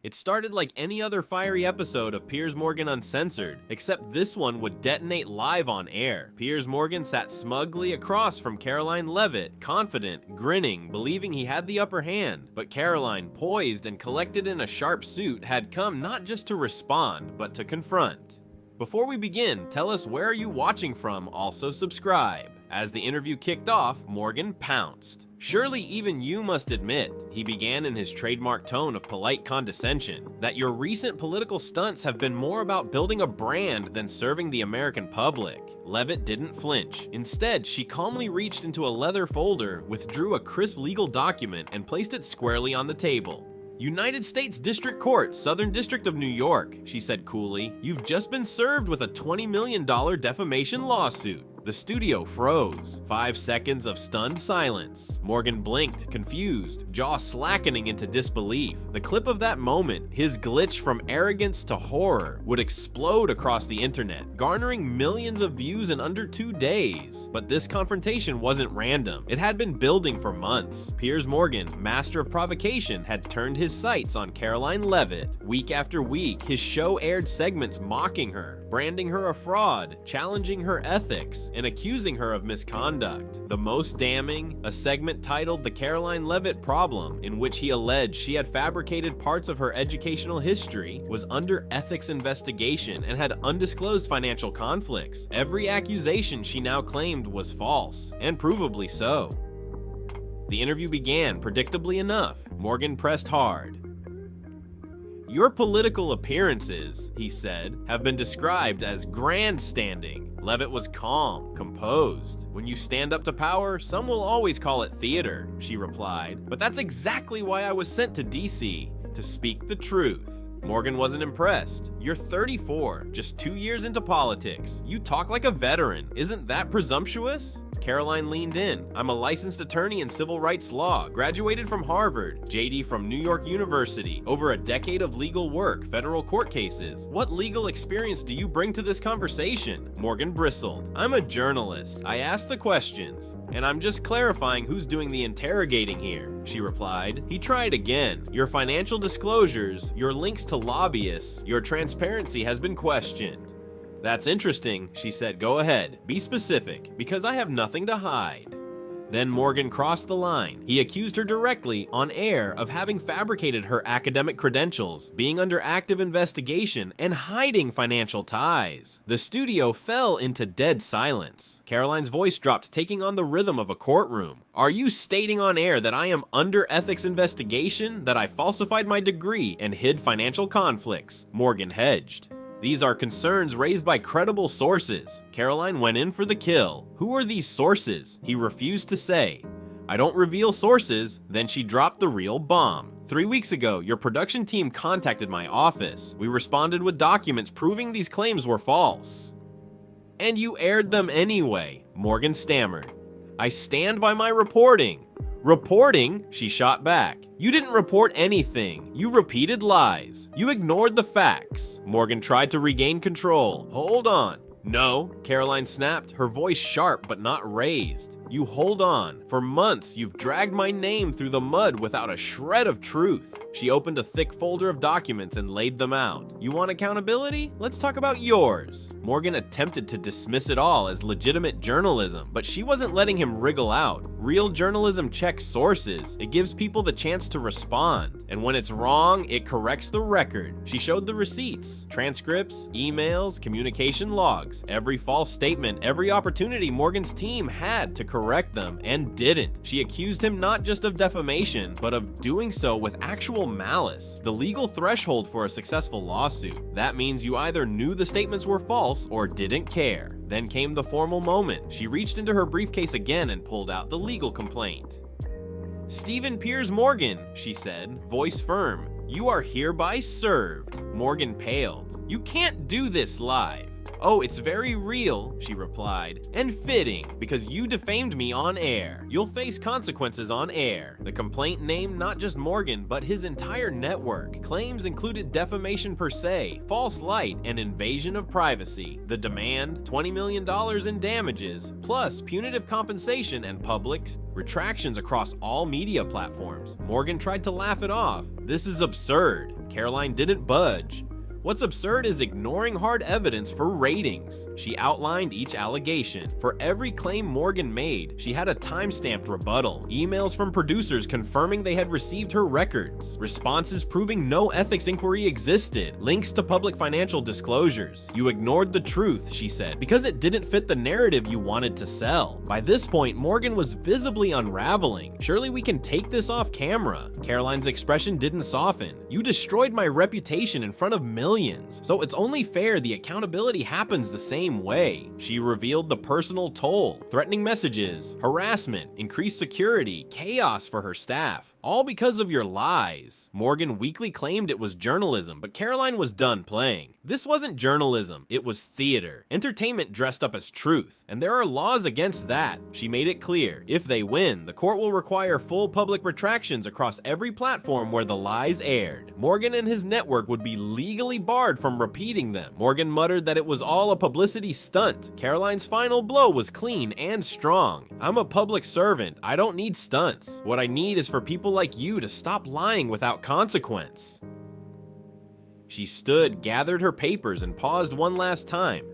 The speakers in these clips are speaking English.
It started like any other fiery episode of Piers Morgan Uncensored, except this one would detonate live on air. Piers Morgan sat smugly across from Karoline Leavitt, confident, grinning, believing he had the upper hand. But Karoline, poised and collected in a sharp suit, had come not just to respond, but to confront. Before we begin, tell us where are you watching from, also subscribe. As the interview kicked off, Morgan pounced. Surely even you must admit, he began in his trademark tone of polite condescension, that your recent political stunts have been more about building a brand than serving the American public. Leavitt didn't flinch. Instead, she calmly reached into a leather folder, withdrew a crisp legal document, and placed it squarely on the table. United States District Court, Southern District of New York, she said coolly. You've just been served with a $20 million defamation lawsuit. The studio froze. 5 seconds of stunned silence. Morgan blinked, confused, jaw slackening into disbelief. The clip of that moment, his glitch from arrogance to horror, would explode across the internet, garnering millions of views in under 2 days. But this confrontation wasn't random. It had been building for months. Piers Morgan, master of provocation, had turned his sights on Karoline Leavitt. Week after week, his show aired segments mocking her, branding her a fraud, challenging her ethics, and accusing her of misconduct. The most damning, a segment titled The Karoline Leavitt Problem, in which he alleged she had fabricated parts of her educational history, was under ethics investigation and had undisclosed financial conflicts. Every accusation she now claimed was false, and provably so. The interview began, predictably enough. Morgan pressed hard. Your political appearances, he said, have been described as grandstanding. Leavitt was calm, composed. When you stand up to power, some will always call it theater, she replied. But that's exactly why I was sent to DC, to speak the truth. Morgan wasn't impressed. You're 34, just 2 years into politics. You talk like a veteran. Isn't that presumptuous? Karoline leaned in. I'm a licensed attorney in civil rights law, graduated from Harvard, JD from New York University, over a decade of legal work, federal court cases. What legal experience do you bring to this conversation? Morgan bristled. I'm a journalist. I ask the questions, and I'm just clarifying who's doing the interrogating here, she replied. He tried again. Your financial disclosures, your links to lobbyists, your transparency has been questioned. That's interesting, she said. Go ahead. Be specific, because I have nothing to hide. Then Morgan crossed the line. He accused her directly, on air, of having fabricated her academic credentials, being under active investigation, and hiding financial ties. The studio fell into dead silence. Karoline's voice dropped, taking on the rhythm of a courtroom. Are you stating on air that I am under ethics investigation, that I falsified my degree and hid financial conflicts? Morgan hedged. These are concerns raised by credible sources. Karoline went in for the kill. Who are these sources? He refused to say. I don't reveal sources. Then she dropped the real bomb. 3 weeks ago, your production team contacted my office. We responded with documents proving these claims were false. And you aired them anyway, Morgan stammered. I stand by my reporting. Reporting? She shot back. You didn't report anything. You repeated lies. You ignored the facts. Morgan tried to regain control. Hold on. No, Karoline snapped, her voice sharp but not raised. You hold on. For months, you've dragged my name through the mud without a shred of truth. She opened a thick folder of documents and laid them out. You want accountability? Let's talk about yours. Morgan attempted to dismiss it all as legitimate journalism, but she wasn't letting him wriggle out. Real journalism checks sources. It gives people the chance to respond. And when it's wrong, it corrects the record. She showed the receipts, transcripts, emails, communication logs, every false statement, every opportunity Morgan's team had to correct them and didn't. She accused him not just of defamation, but of doing so with actual malice, the legal threshold for a successful lawsuit. That means you either knew the statements were false or didn't care. Then came the formal moment. She reached into her briefcase again and pulled out the legal complaint. Stephen Piers Morgan, she said, voice firm. You are hereby served. Morgan paled. You can't do this live. "Oh, it's very real," she replied, "and fitting, because you defamed me on air. You'll face consequences on air." The complaint named not just Morgan, but his entire network. Claims included defamation per se, false light, and invasion of privacy. The demand, $20 million in damages, plus punitive compensation and public retractions across all media platforms. Morgan tried to laugh it off. "This is absurd." Karoline didn't budge. What's absurd is ignoring hard evidence for ratings. She outlined each allegation. For every claim Morgan made, she had a time-stamped rebuttal. Emails from producers confirming they had received her records. Responses proving no ethics inquiry existed. Links to public financial disclosures. "You ignored the truth," she said, "because it didn't fit the narrative you wanted to sell." By this point, Morgan was visibly unraveling. "Surely we can take this off camera." Karoline's expression didn't soften. "You destroyed my reputation in front of millions. So it's only fair the accountability happens the same way." She revealed the personal toll, threatening messages, harassment, increased security, chaos for her staff. All because of your lies. Morgan weakly claimed it was journalism, but Karoline was done playing. This wasn't journalism, it was theater. Entertainment dressed up as truth, and there are laws against that. She made it clear, if they win, the court will require full public retractions across every platform where the lies aired. Morgan and his network would be legally barred from repeating them. Morgan muttered that it was all a publicity stunt. Karoline's final blow was clean and strong. "I'm a public servant, I don't need stunts. What I need is for people like you to stop lying without consequence." She stood, gathered her papers, and paused one last time.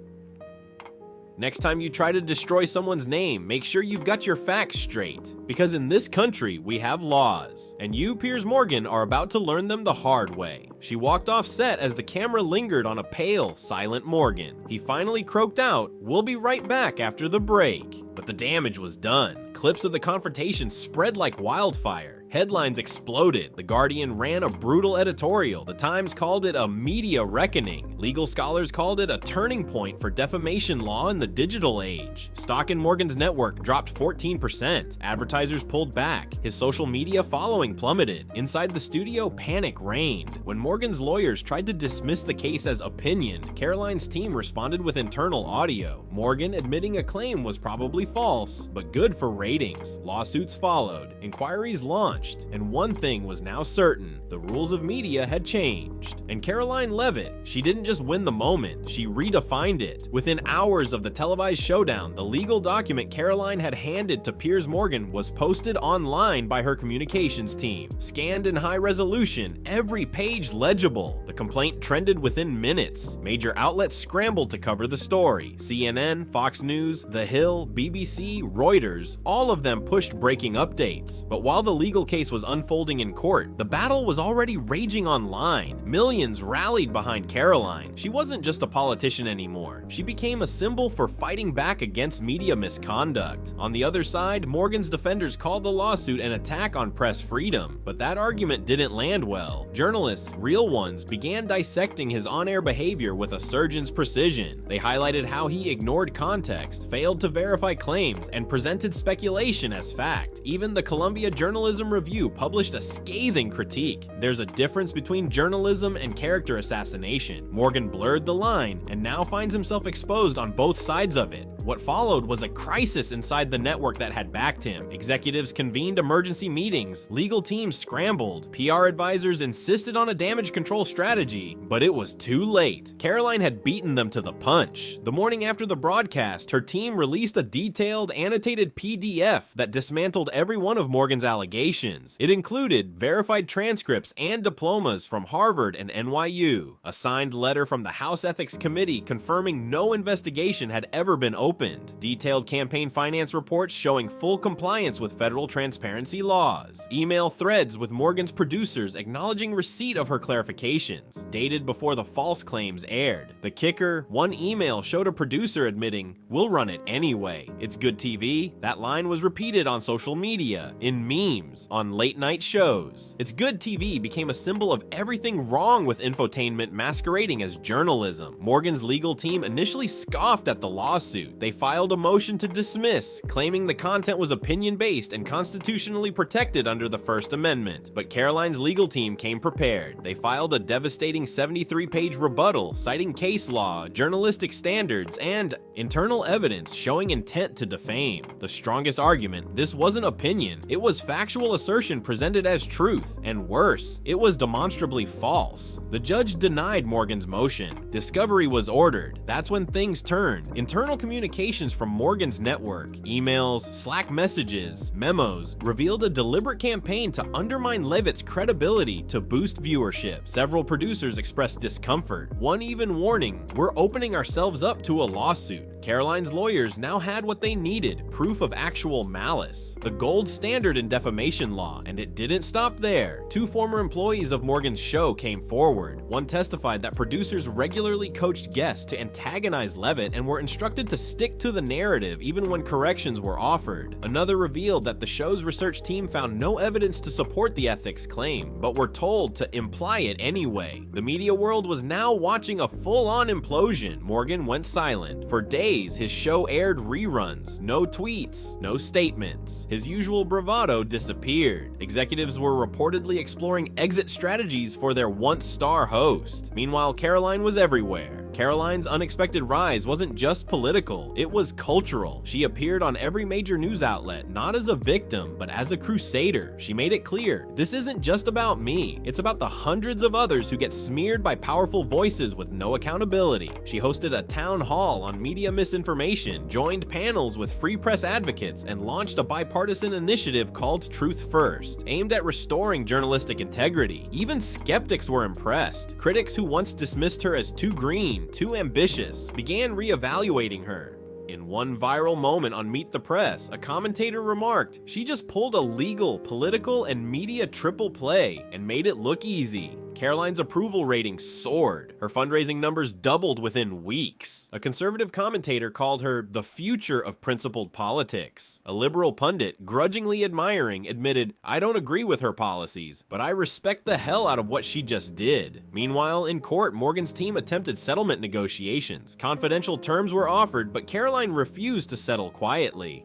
"Next time you try to destroy someone's name, make sure you've got your facts straight. Because in this country, we have laws. And you, Piers Morgan, are about to learn them the hard way." She walked off set as the camera lingered on a pale, silent Morgan. He finally croaked out, "We'll be right back after the break." But the damage was done. Clips of the confrontation spread like wildfire. Headlines exploded. The Guardian ran a brutal editorial. The Times called it a media reckoning. Legal scholars called it a turning point for defamation law in the digital age. Stock in Morgan's network dropped 14%. Advertisers pulled back. His social media following plummeted. Inside the studio, panic reigned. When Morgan's lawyers tried to dismiss the case as opinion, Karoline's team responded with internal audio. Morgan admitting a claim was probably false, but good for ratings. Lawsuits followed. Inquiries launched. And one thing was now certain, the rules of media had changed. And Karoline Leavitt, she didn't just win the moment, she redefined it. Within hours of the televised showdown, the legal document Karoline had handed to Piers Morgan was posted online by her communications team. Scanned in high resolution, every page legible. The complaint trended within minutes. Major outlets scrambled to cover the story. CNN, Fox News, The Hill, BBC, Reuters, all of them pushed breaking updates. But while the legal case was unfolding in court, the battle was already raging online. Millions rallied behind Karoline. She wasn't just a politician anymore. She became a symbol for fighting back against media misconduct. On the other side, Morgan's defenders called the lawsuit an attack on press freedom, but that argument didn't land well. Journalists, real ones, began dissecting his on-air behavior with a surgeon's precision. They highlighted how he ignored context, failed to verify claims, and presented speculation as fact. Even the Columbia Journalism Review published a scathing critique. There's a difference between journalism and character assassination. Morgan blurred the line and now finds himself exposed on both sides of it. What followed was a crisis inside the network that had backed him. Executives convened emergency meetings, legal teams scrambled, PR advisors insisted on a damage control strategy, but it was too late. Karoline had beaten them to the punch. The morning after the broadcast, her team released a detailed, annotated PDF that dismantled every one of Morgan's allegations. It included verified transcripts and diplomas from Harvard and NYU, a signed letter from the House Ethics Committee confirming no investigation had ever been opened, detailed campaign finance reports showing full compliance with federal transparency laws, email threads with Morgan's producers acknowledging receipt of her clarifications, dated before the false claims aired. The kicker, one email showed a producer admitting, "We'll run it anyway. It's good TV." That line was repeated on social media, in memes, on late night shows. It's good TV became a symbol of everything wrong with infotainment masquerading as journalism. Morgan's legal team initially scoffed at the lawsuit. They filed a motion to dismiss, claiming the content was opinion-based and constitutionally protected under the First Amendment. But Karoline's legal team came prepared. They filed a devastating 73-page rebuttal, citing case law, journalistic standards, and internal evidence showing intent to defame. The strongest argument: this wasn't opinion, it was factual assertion presented as truth, and worse, it was demonstrably false. The judge denied Morgan's motion. Discovery was ordered. That's when things turned. Internal communications from Morgan's network, emails, Slack messages, memos, revealed a deliberate campaign to undermine Leavitt's credibility to boost viewership. Several producers expressed discomfort. One even warning, "We're opening ourselves up to a lawsuit." Karoline's lawyers now had what they needed: proof of actual malice, the gold standard in defamation law, and it didn't stop there. Two former employees of Morgan's show came forward. One testified that producers regularly coached guests to antagonize Leavitt and were instructed to stick to the narrative even when corrections were offered. Another revealed that the show's research team found no evidence to support the ethics claim, but were told to imply it anyway. The media world was now watching a full-on implosion. Morgan went silent. For days, his show aired reruns, no tweets, no statements. His usual bravado disappeared. Executives were reportedly exploring exit strategies for their once-star host. Meanwhile, Karoline was everywhere. Karoline's unexpected rise wasn't just political, it was cultural. She appeared on every major news outlet, not as a victim, but as a crusader. She made it clear, this isn't just about me, it's about the hundreds of others who get smeared by powerful voices with no accountability. She hosted a town hall on media misinformation, joined panels with free press advocates, and launched a bipartisan initiative called Truth First, aimed at restoring journalistic integrity. Even skeptics were impressed. Critics who once dismissed her as too green, too ambitious, began re-evaluating her. In one viral moment on Meet the Press, a commentator remarked, "She just pulled a legal, political, and media triple play and made it look easy." Karoline's approval rating soared. Her fundraising numbers doubled within weeks. A conservative commentator called her the future of principled politics. A liberal pundit, grudgingly admiring, admitted, "I don't agree with her policies, but I respect the hell out of what she just did." Meanwhile, in court, Morgan's team attempted settlement negotiations. Confidential terms were offered, but Karoline refused to settle quietly.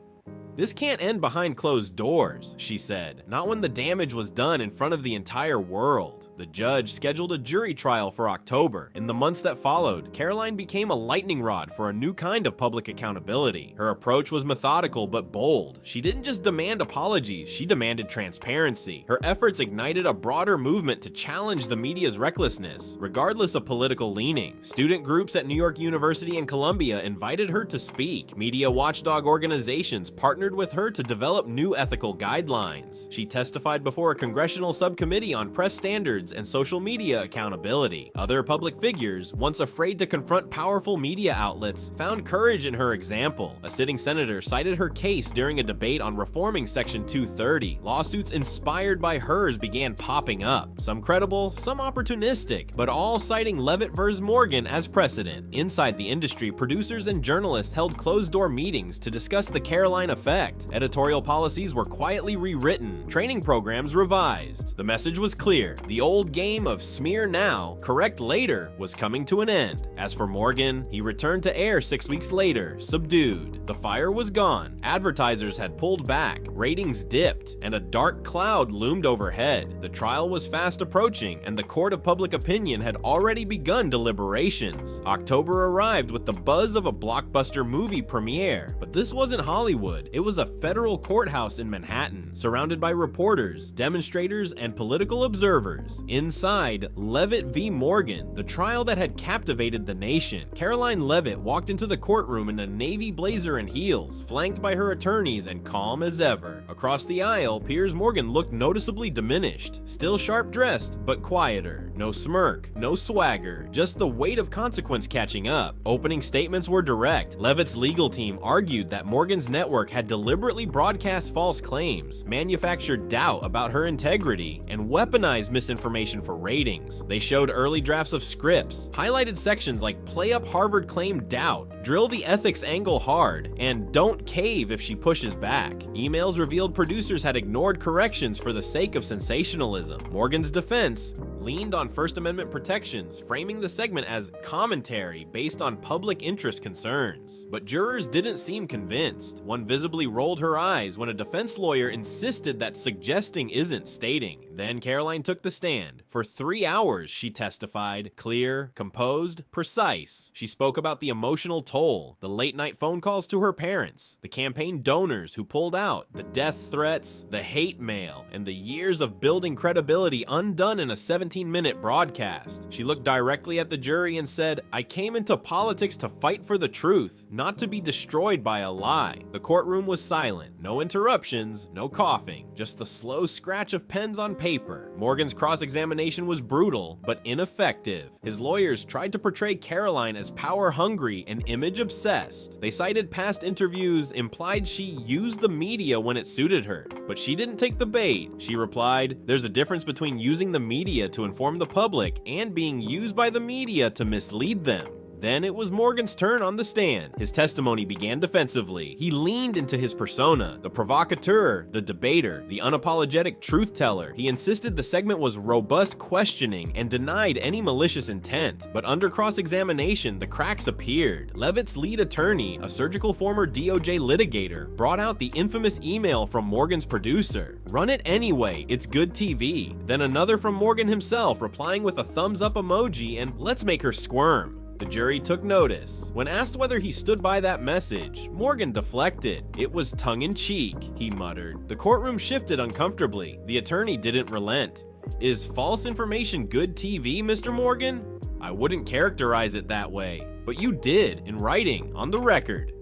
"This can't end behind closed doors," she said, "not when the damage was done in front of the entire world." The judge scheduled a jury trial for October. In the months that followed, Karoline became a lightning rod for a new kind of public accountability. Her approach was methodical but bold. She didn't just demand apologies, she demanded transparency. Her efforts ignited a broader movement to challenge the media's recklessness, regardless of political leaning. Student groups at New York University and Columbia invited her to speak. Media watchdog organizations partnered with her to develop new ethical guidelines. She testified before a congressional subcommittee on press standards and social media accountability. Other public figures, once afraid to confront powerful media outlets, found courage in her example. A sitting senator cited her case during a debate on reforming Section 230. Lawsuits inspired by hers began popping up, some credible, some opportunistic, but all citing Leavitt vs. Morgan as precedent. Inside the industry, producers and journalists held closed-door meetings to discuss the Karoline effect. Editorial policies were quietly rewritten, training programs revised. The message was clear: the old game of smear now, correct later was coming to an end. As for Morgan, he returned to air 6 weeks later, subdued. The fire was gone, advertisers had pulled back, ratings dipped, and a dark cloud loomed overhead. The trial was fast approaching, and the court of public opinion had already begun deliberations. October arrived with the buzz of a blockbuster movie premiere, but this wasn't Hollywood. It was a federal courthouse in Manhattan, surrounded by reporters, demonstrators, and political observers. Inside, Leavitt v. Morgan, the trial that had captivated the nation. Karoline Leavitt walked into the courtroom in a navy blazer and heels, flanked by her attorneys and calm as ever. Across the aisle, Piers Morgan looked noticeably diminished, still sharp-dressed, but quieter. No smirk, no swagger, just the weight of consequence catching up. Opening statements were direct. Leavitt's legal team argued that Morgan's network had deliberately broadcast false claims, manufactured doubt about her integrity, and weaponized misinformation for ratings. They showed early drafts of scripts, highlighted sections like "play up Harvard claim doubt," "drill the ethics angle hard," and "don't cave if she pushes back." Emails revealed producers had ignored corrections for the sake of sensationalism. Morgan's defense: leaned on First Amendment protections, framing the segment as commentary based on public interest concerns. But jurors didn't seem convinced. One visibly rolled her eyes when a defense lawyer insisted that suggesting isn't stating. Then Karoline took the stand. For 3 hours, she testified, clear, composed, precise. She spoke about the emotional toll, the late-night phone calls to her parents, the campaign donors who pulled out, the death threats, the hate mail, and the years of building credibility undone in a 17-minute broadcast. She looked directly at the jury and said, "I came into politics to fight for the truth, not to be destroyed by a lie." The courtroom was silent. No interruptions, no coughing, just the slow scratch of pens on paper. Morgan's cross-examination was brutal, but ineffective. His lawyers tried to portray Karoline as power-hungry and image-obsessed. They cited past interviews, implied she used the media when it suited her. But she didn't take the bait. She replied, "There's a difference between using the media to inform the public and being used by the media to mislead them." Then it was Morgan's turn on the stand. His testimony began defensively. He leaned into his persona, the provocateur, the debater, the unapologetic truth teller. He insisted the segment was robust questioning and denied any malicious intent. But under cross-examination, the cracks appeared. Leavitt's lead attorney, a surgical former DOJ litigator, brought out the infamous email from Morgan's producer. "Run it anyway, it's good TV." Then another from Morgan himself, replying with a thumbs-up emoji and "let's make her squirm." The jury took notice. When asked whether he stood by that message, Morgan deflected. "It was tongue-in-cheek," he muttered. The courtroom shifted uncomfortably. The attorney didn't relent. "Is false information good TV, Mr. Morgan?" "I wouldn't characterize it that way." "But you did, in writing, on the record."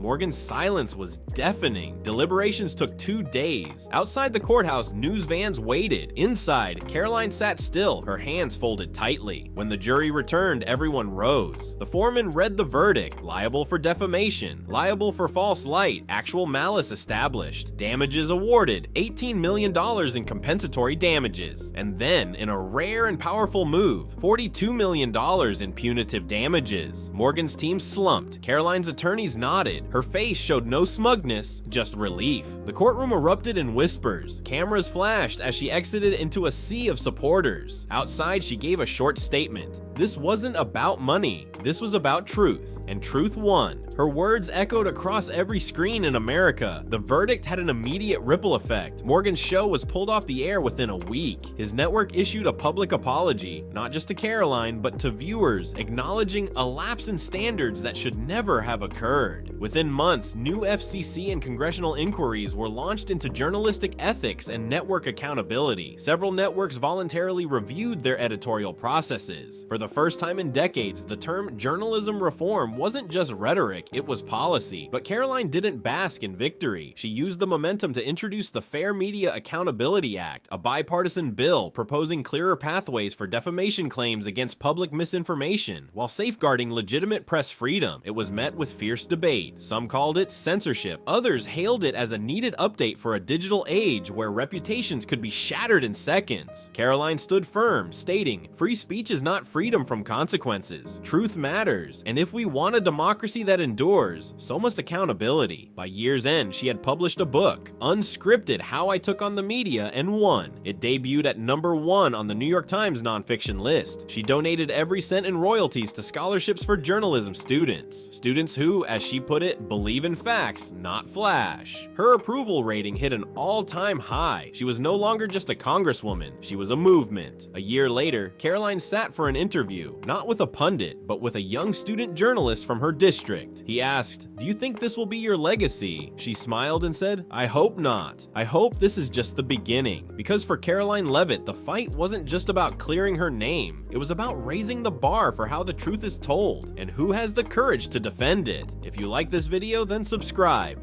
Morgan's silence was deafening. Deliberations took 2 days. Outside the courthouse, news vans waited. Inside, Karoline sat still, her hands folded tightly. When the jury returned, everyone rose. The foreman read the verdict: liable for defamation, liable for false light, actual malice established, damages awarded, $18 million in compensatory damages. And then, in a rare and powerful move, $42 million in punitive damages. Morgan's team slumped. Karoline's attorneys nodded. Her face showed no smugness, just relief. The courtroom erupted in whispers. Cameras flashed as she exited into a sea of supporters. Outside, she gave a short statement. This wasn't about money. This was about truth, and truth won. Her words echoed across every screen in America. The verdict had an immediate ripple effect. Morgan's show was pulled off the air within a week. His network issued a public apology, not just to Karoline, but to viewers, acknowledging a lapse in standards that should never have occurred. Within months, new FCC and congressional inquiries were launched into journalistic ethics and network accountability. Several networks voluntarily reviewed their editorial processes. For the first time in decades, the term journalism reform wasn't just rhetoric, it was policy. But Karoline didn't bask in victory. She used the momentum to introduce the Fair Media Accountability Act, a bipartisan bill proposing clearer pathways for defamation claims against public misinformation, while safeguarding legitimate press freedom. It was met with fierce debate. Some called it censorship. Others hailed it as a needed update for a digital age where reputations could be shattered in seconds. Karoline stood firm, stating, "Free speech is not freedom from consequences. Truth matters, and if we want a democracy that endures, so must accountability." By year's end, she had published a book, Unscripted: How I Took on the Media and Won. It debuted at #1 on the New York Times nonfiction list. She donated every cent in royalties to scholarships for journalism students. Students who, as she put it, believe in facts, not flash. Her approval rating hit an all-time high. She was no longer just a congresswoman, she was a movement. A year later, Karoline sat for an interview, not with a pundit, but with a young student journalist from her district. He asked, "Do you think this will be your legacy?" She smiled and said, "I hope not. I hope this is just the beginning." Because for Karoline Leavitt, the fight wasn't just about clearing her name. It was about raising the bar for how the truth is told and who has the courage to defend it. If you like this video, then subscribe.